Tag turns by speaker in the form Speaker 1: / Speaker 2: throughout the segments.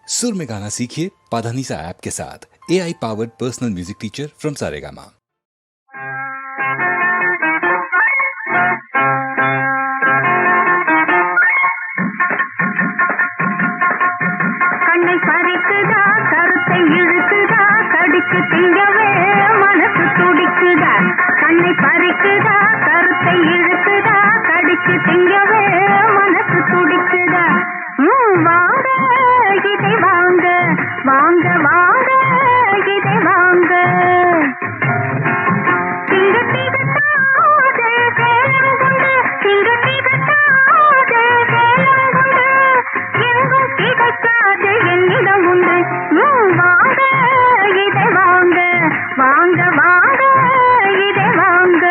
Speaker 1: सुर में गाना सीखिए पाधानीसा ऐप के साथ। AI powered personal music teacher from Saregama.
Speaker 2: கண்ணை பறிக்குதா, கருத்தை இழுக்குதா, கடிச்சு திங்கவே மனசு துடிக்குதா. கண்ணை பறிக்குதா, கருத்தை இழுக்குதா, கடிச்சு திங்கவே மனசு துடிக்குதா. வாங்க இதை வாங்க, வாங்க வாங்க இதை வாங்க. திங்க திகட்டாதே சேலங்குண்டு, திங்க திகட்டாதே சேலங்குண்டு, எங்கும் திகைக்காது என்னிடம் உண்டு. வாங்க இதை வாங்க, வாங்க வாங்க இதை வாங்க.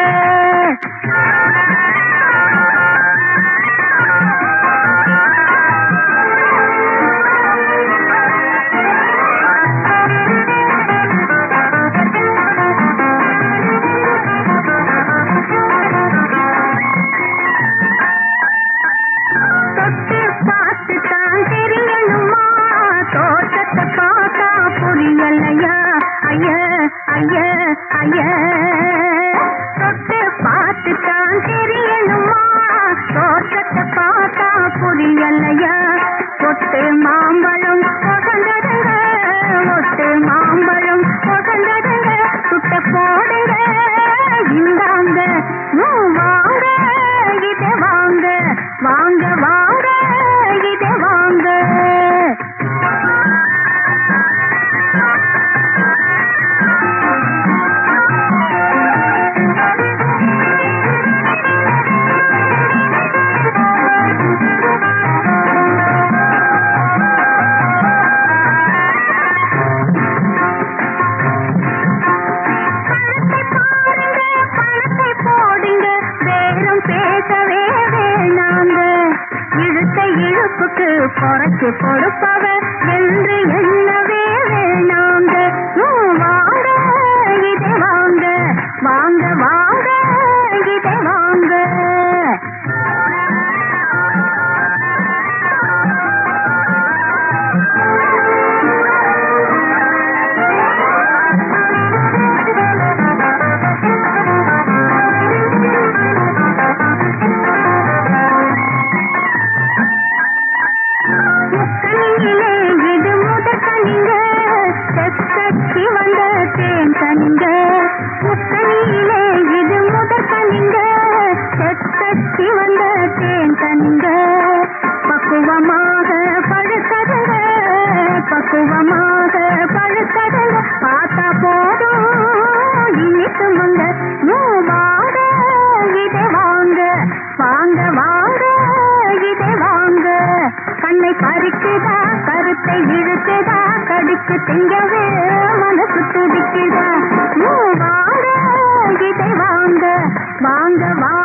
Speaker 2: தொட்டு பார்த்து தான் தெரியணுமா, தோட்டத்தை பார்த்தா புரியலையா? ஐய ஐய ஐய. தொட்டு பார்த்து தான் தெரியணுமா, தோட்டத்தை பார்த்தா புரியலையா? ஒட்டு மாம்பழம் கொகந்ததுங்க, ஒட்டு மாம்பழம் கொகந்ததுங்க, சுட்ட போடுங்க இந்தாங்க. வாங்க இதை வாங்க, வாங்க வாங்க இதை வாங்க. பணத்தை பாருங்க, பணத்தை போடுங்க, பேரம் பேசவே வேணாங்க. இழுத்த இழுப்புக்கு குறைச்சு கொடுப்பவர் என்று எண்ணவே வேணாங்க. வாங்க இதை வாங்க, வாங்க வாங்க இதை வாங்க. முக்கணியிலே இது முதற்கணிங்க, தெற்கட்சி வந்த தேன் கனிங்க. முக்கணியிலே இது முதற்கணிங்க, தெற்கட்சி வந்த தேன் கனிங்க. பக்குவமாக பழுத்ததுங்க, பக்குவமாக பழுத்ததுங்க, பார்த்தா போதும் இனிக்குமுங்க. வாங்க இதை வாங்க, வாங்க வாங்க இதை வாங்க. கண்ணை பறிக்குதா, கருத்தை இழுக்குதா, கடிச்சு திங்கவே மனசு துடிக்குதா. வாங்க இதை வாங்க, வாங்க வாங்க